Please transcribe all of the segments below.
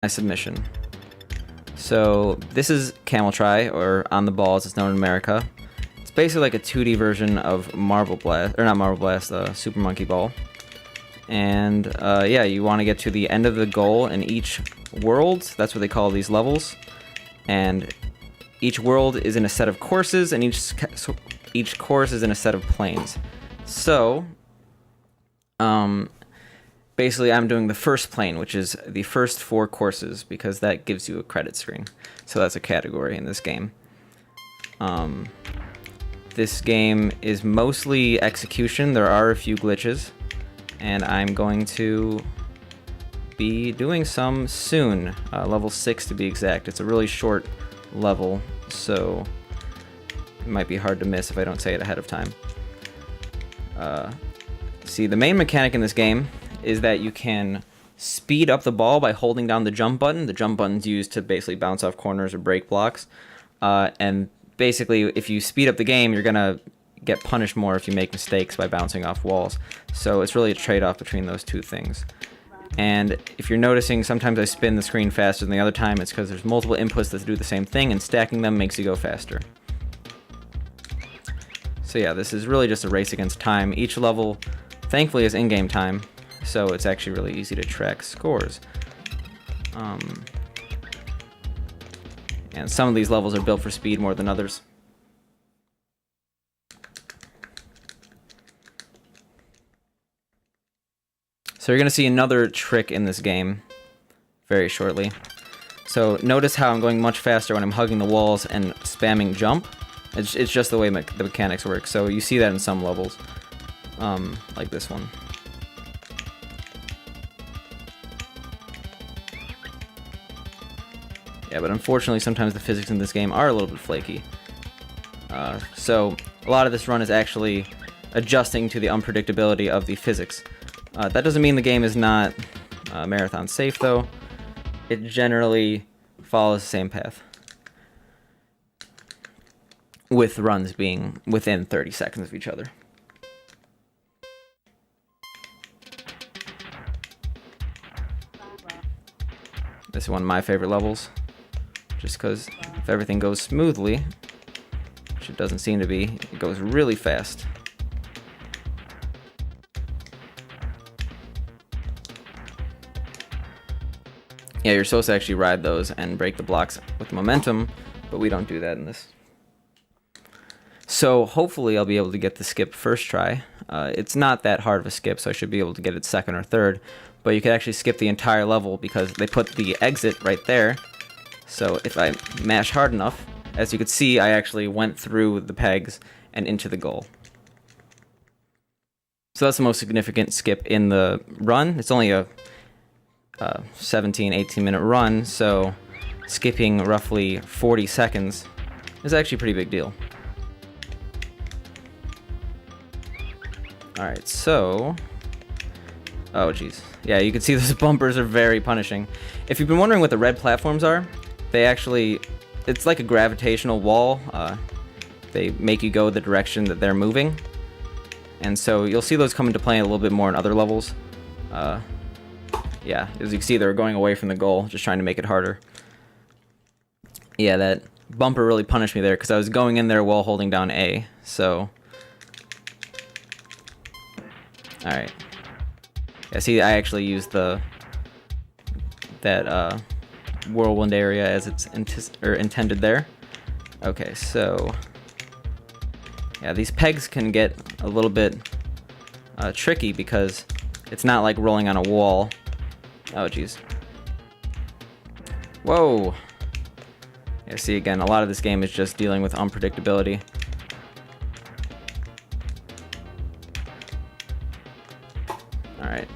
my submission. So this is Cameltry, or On the Ball as it's known in America. It's basically like a 2D version of Marble Blast, or not Marble Blast, Super Monkey Ball. And yeah, you want to get to the end of the goal in each world. That's what they call these levels. And each world is in a set of courses, and each course is in a set of planes. So, basically I'm doing the first plane, which is the first 4 courses, because that gives you a credit screen. So that's a category in this game. This game is mostly execution. There are a few glitches, and I'm going to be doing some soon. Level 6 to be exact. It's a really short level, so it might be hard to miss if I don't say it ahead of time. See, the main mechanic in this game is that you can speed up the ball by holding down the jump button. The jump button's used to basically bounce off corners or break blocks. And basically, if you speed up the game, you're gonna get punished more if you make mistakes by bouncing off walls. So it's really a trade-off between those two things. And if you're noticing, sometimes I spin the screen faster than the other time. It's because there's multiple inputs that do the same thing, and stacking them makes you go faster. So yeah, this is really just a race against time. Each level, thankfully, is in-game time, so it's actually really easy to track scores. And some of these levels are built for speed more than others. So you're going to see another trick in this game very shortly. So notice how I'm going much faster when I'm hugging the walls and spamming jump. It's just the way the mechanics work. So you see that in some levels, like this one. Yeah, but unfortunately sometimes the physics in this game are a little bit flaky. So a lot of this run is actually adjusting to the unpredictability of the physics. That doesn't mean the game is not marathon safe, though. It generally follows the same path, with runs being within 30 seconds of each other. This is one of my favorite levels, just because if everything goes smoothly, which it doesn't seem to be, it goes really fast. Yeah, you're supposed to actually ride those and break the blocks with momentum, but we don't do that in this. So hopefully I'll be able to get the skip first try. It's not that hard of a skip, so I should be able to get it second or third, but you could actually skip the entire level because they put the exit right there. So if I mash hard enough, as you can see, I actually went through the pegs and into the goal. So that's the most significant skip in the run. It's only a 17-18 minute run, so skipping roughly 40 seconds is actually a pretty big deal. Alright, so... oh geez. Yeah, you can see those bumpers are very punishing. If you've been wondering what the red platforms are, they actually... it's like a gravitational wall. They make you go the direction that they're moving. And so you'll see those come into play a little bit more in other levels. Yeah, as you can see, they're going away from the goal, just trying to make it harder. Yeah, that bumper really punished me there, because I was going in there while holding down A, so... alright. Yeah, see, I actually used that whirlwind area as it's intended there. Okay, so... yeah, these pegs can get a little bit tricky, because it's not like rolling on a wall. Oh, jeez. Whoa! Yeah, see, again, a lot of this game is just dealing with unpredictability. Alright.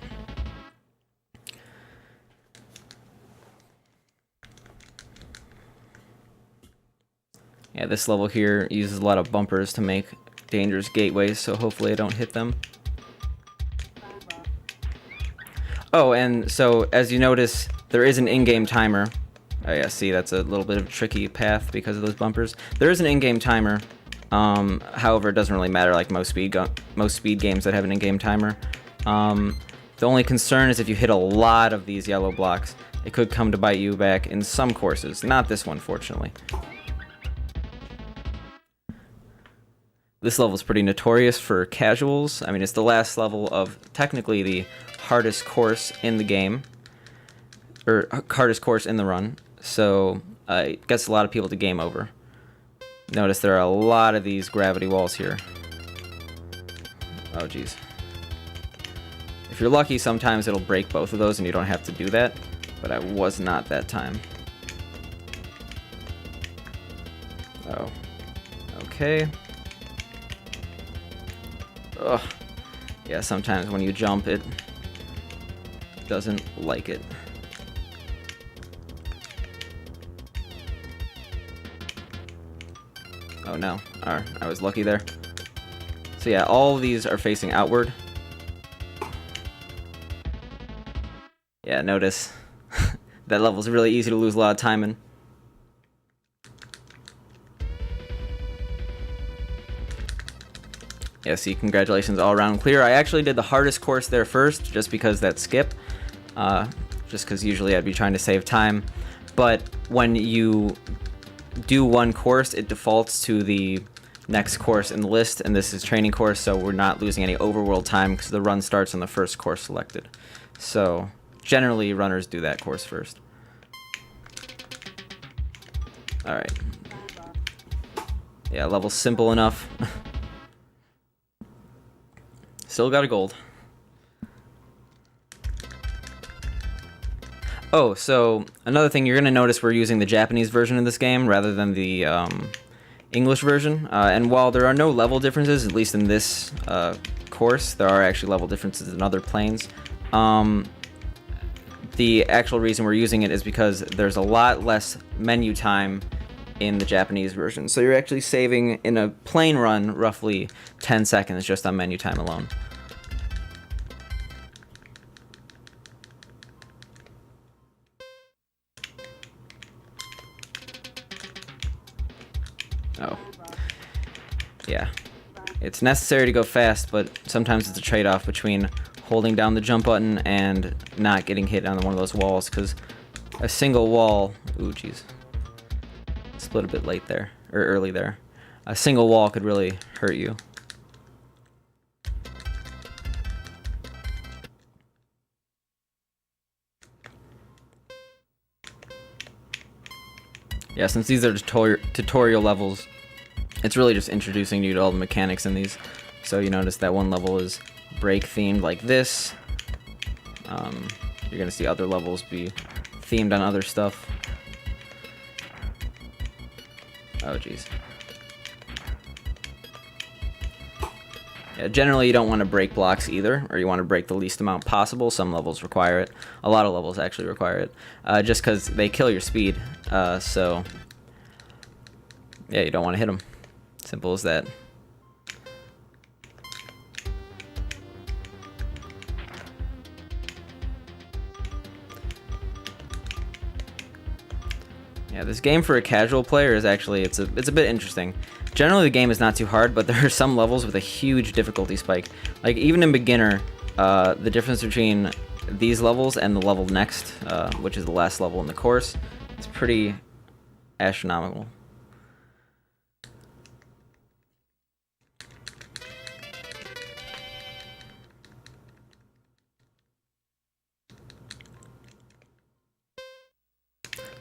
Yeah, this level here uses a lot of bumpers to make dangerous gateways, so hopefully I don't hit them. Oh, and so, as you notice, there is an in-game timer. Oh yeah, see, that's a little bit of a tricky path because of those bumpers. There is an in-game timer. However, it doesn't really matter like most speed games that have an in-game timer. The only concern is if you hit a lot of these yellow blocks, it could come to bite you back in some courses. Not this one, fortunately. This level is pretty notorious for casuals. I mean, it's the last level of technically the hardest course in the game, or hardest course in the run, so it gets a lot of people to game over. Notice there are a lot of these gravity walls here. Oh geez. If you're lucky, sometimes it'll break both of those and you don't have to do that, but I was not that time. Oh. Okay. Ugh. Yeah, sometimes when you jump, it doesn't like it. Oh no. Alright, I was lucky there. So yeah, all of these are facing outward. Yeah, notice that level's really easy to lose a lot of time in. Yeah, see, congratulations, all around clear. I actually did the hardest course there first, just because that skip. Just because usually I'd be trying to save time. But when you do one course, it defaults to the next course in the list, and this is training course, so we're not losing any overworld time because the run starts on the first course selected. So generally, runners do that course first. Alright. Yeah, level's simple enough. Still got a gold. Oh, so another thing, you're going to notice we're using the Japanese version of this game rather than the English version. And while there are no level differences, at least in this course, there are actually level differences in other planes. The actual reason we're using it is because there's a lot less menu time in the Japanese version. So you're actually saving, in a plane run, roughly 10 seconds just on menu time alone. Oh. Yeah. It's necessary to go fast, but sometimes it's a trade-off between holding down the jump button and not getting hit on one of those walls, because a single wall... Ooh, jeez. Split a bit late there, or early there. A single wall could really hurt you. Yeah, since these are tutorial levels, it's really just introducing you to all the mechanics in these. So you notice that one level is brake themed like this. You're gonna see other levels be themed on other stuff. Oh geez. Yeah, generally you don't want to break blocks either, or you want to break the least amount possible. Some levels require it. A lot of levels actually require it, just because they kill your speed. So yeah, you don't want to hit them. Simple as that. Yeah, this game for a casual player is actually, it's a bit interesting. Generally the game is not too hard, but there are some levels with a huge difficulty spike. Like even in beginner, the difference between these levels and the level next, which is the last level in the course, is pretty astronomical.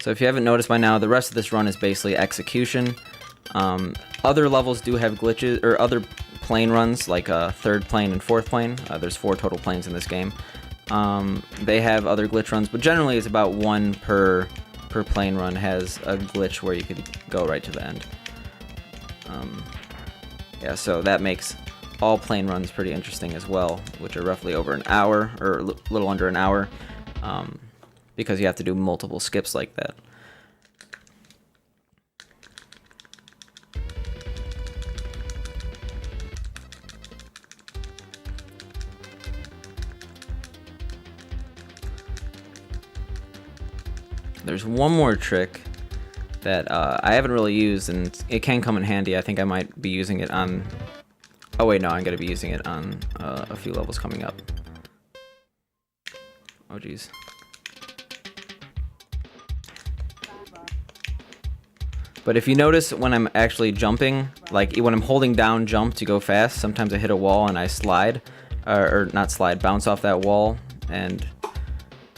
So if you haven't noticed by now, the rest of this run is basically execution. Other levels do have glitches, or other plane runs, like third plane and fourth plane. There's 4 total planes in this game. They have other glitch runs, but generally it's about 1 per plane run has a glitch where you could go right to the end. Yeah, so that makes all plane runs pretty interesting as well, which are roughly over an hour, or a little under an hour. Because you have to do multiple skips like that. There's one more trick that I haven't really used, and it can come in handy. I think I might be using it on... Oh wait, no, I'm going to be using it on a few levels coming up. Oh geez. But if you notice when I'm actually jumping, like when I'm holding down jump to go fast, sometimes I hit a wall and I slide, or not slide, bounce off that wall, and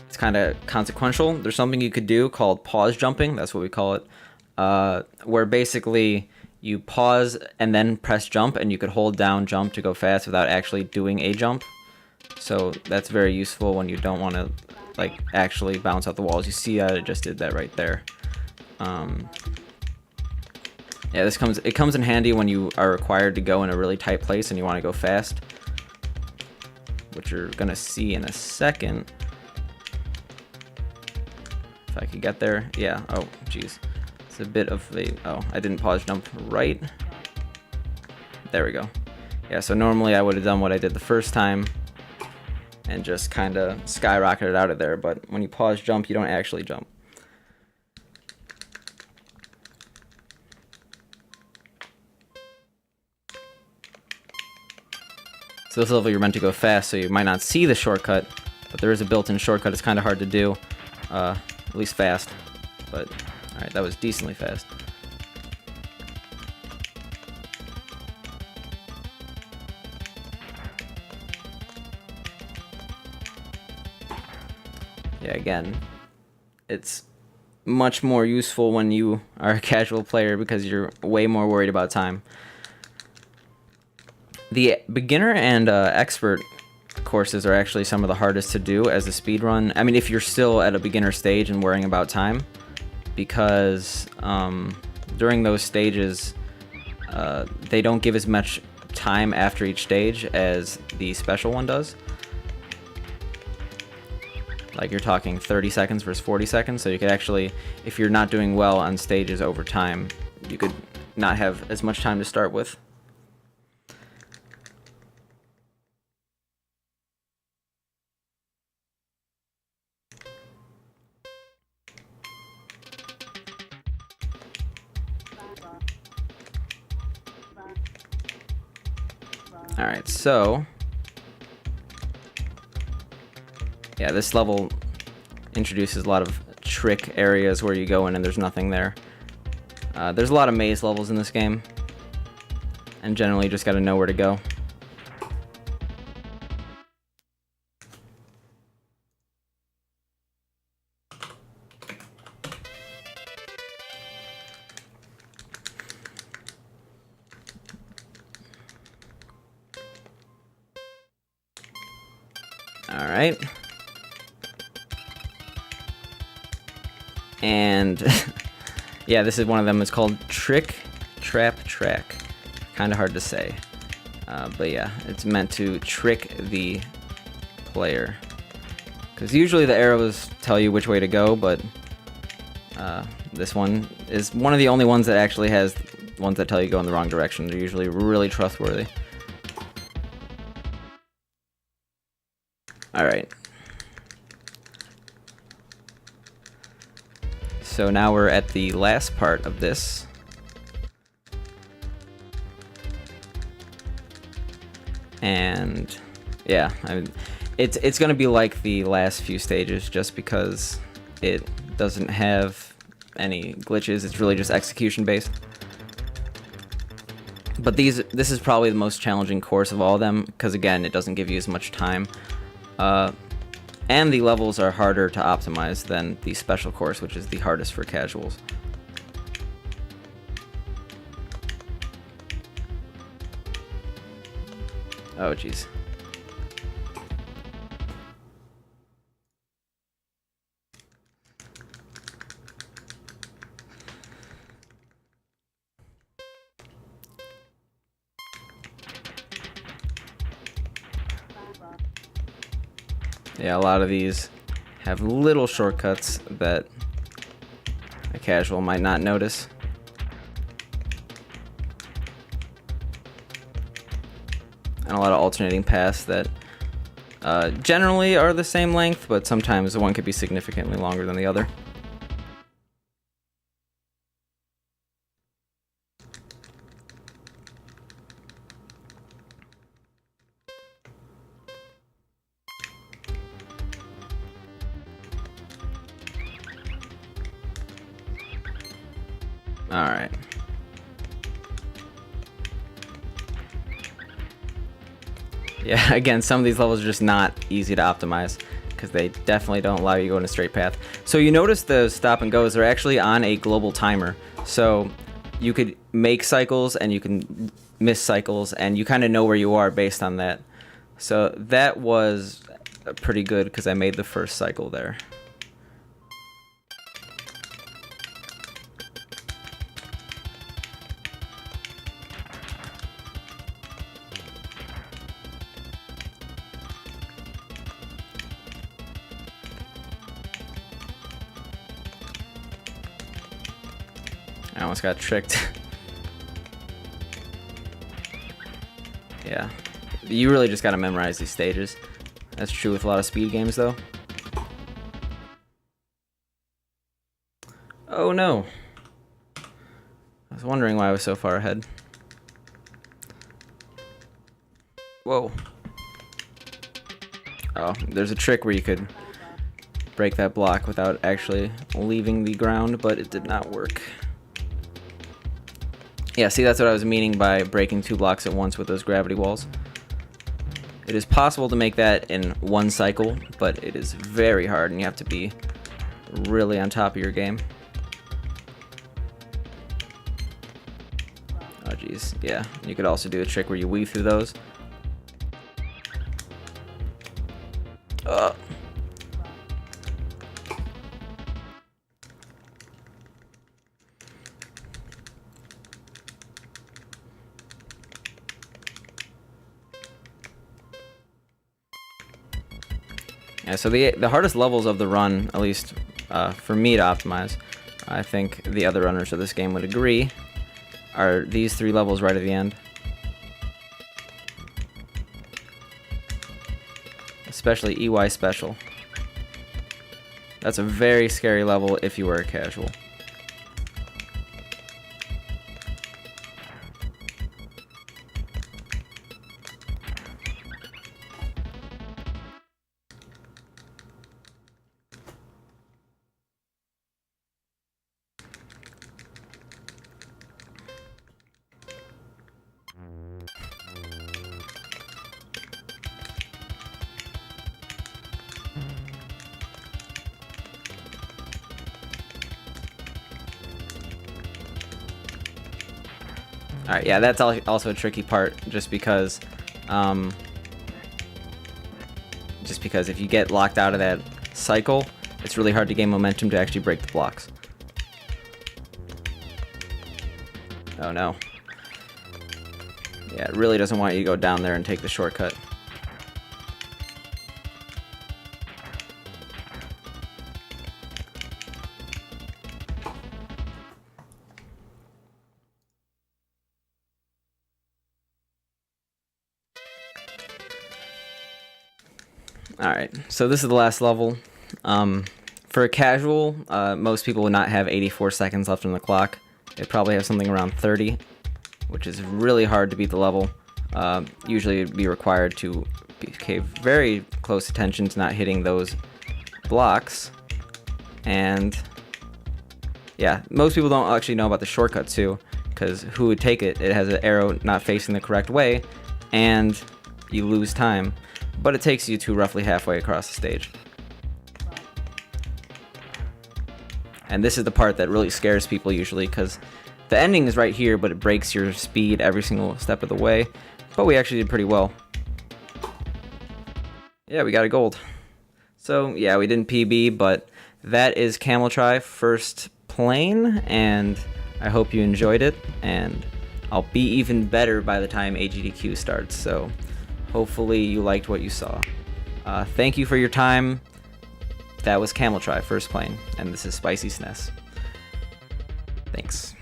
it's kind of consequential. There's something you could do called pause jumping, that's what we call it, where basically you pause and then press jump, and you could hold down jump to go fast without actually doing a jump. So that's very useful when you don't want to like actually bounce off the walls. You see I just did that right there. Yeah, it comes in handy when you are required to go in a really tight place and you want to go fast, which you're gonna see in a second. If I could get there, yeah. Oh, jeez, it's a bit of a. Oh, I didn't pause jump right. There we go. Yeah, so normally I would have done what I did the first time and just kind of skyrocketed out of there, but when you pause jump, you don't actually jump. So this level you're meant to go fast, so you might not see the shortcut, but there is a built-in shortcut. It's kind of hard to do, at least fast, but alright, that was decently fast. Yeah, again, it's much more useful when you are a casual player because you're way more worried about time. The beginner and expert courses are actually some of the hardest to do as a speedrun. I mean, if you're still at a beginner stage and worrying about time, because during those stages, they don't give as much time after each stage as the special one does. Like you're talking 30 seconds versus 40 seconds, so you could actually, if you're not doing well on stages over time, you could not have as much time to start with. Alright, so yeah, this level introduces a lot of trick areas where you go in and there's nothing there. There's a lot of maze levels in this game, and generally you just gotta know where to go. Alright. And yeah, this is one of them. It's called Trick Trap Track. Kind of hard to say. But yeah, it's meant to trick the player. Because usually the arrows tell you which way to go, but this one is one of the only ones that actually has ones that tell you go in the wrong direction. They're usually really trustworthy. Alright. So now we're at the last part of this. And yeah, I mean, it's gonna be like the last few stages just because it doesn't have any glitches. It's really just execution based. But this is probably the most challenging course of all of them because again, it doesn't give you as much time. And the levels are harder to optimize than the special course, which is the hardest for casuals. Oh, jeez. Yeah, a lot of these have little shortcuts that a casual might not notice. And a lot of alternating paths that generally are the same length, but sometimes one could be significantly longer than the other. Alright. Yeah, again, some of these levels are just not easy to optimize because they definitely don't allow you to go in a straight path. So you notice the stop and goes are actually on a global timer. So you could make cycles and you can miss cycles, and you kind of know where you are based on that. So that was pretty good because I made the first cycle there. I almost got tricked. Yeah. You really just gotta memorize these stages. That's true with a lot of speed games, though. Oh no. I was wondering why I was so far ahead. Whoa. Oh, there's a trick where you could break that block without actually leaving the ground, but it did not work. Yeah, see, that's what I was meaning by breaking 2 blocks at once with those gravity walls. It is possible to make that in 1 cycle, but it is very hard, and you have to be really on top of your game. Oh, geez. Yeah, you could also do a trick where you weave through those. Yeah, so the hardest levels of the run, at least for me to optimize, I think the other runners of this game would agree, are these 3 levels right at the end. Especially EY Special. That's a very scary level if you were a casual. Alright, yeah, that's also a tricky part, just because if you get locked out of that cycle, it's really hard to gain momentum to actually break the blocks. Oh no. Yeah, it really doesn't want you to go down there and take the shortcut. Alright, so this is the last level. For a casual, most people would not have 84 seconds left on the clock. They'd probably have something around 30, which is really hard to beat the level. Usually it'd be required to pay very close attention to not hitting those blocks. And yeah, most people don't actually know about the shortcut too, because who would take it? It has an arrow not facing the correct way, and you lose time. But it takes you to roughly halfway across the stage. And this is the part that really scares people usually, because the ending is right here, but it breaks your speed every single step of the way. But we actually did pretty well. Yeah, we got a gold. So yeah, we didn't PB, but that is Cameltry first plane, and I hope you enjoyed it, and I'll be even better by the time AGDQ starts, so hopefully you liked what you saw. Thank you for your time. That was Cameltry first plane, and this is Spicy SNES. Thanks.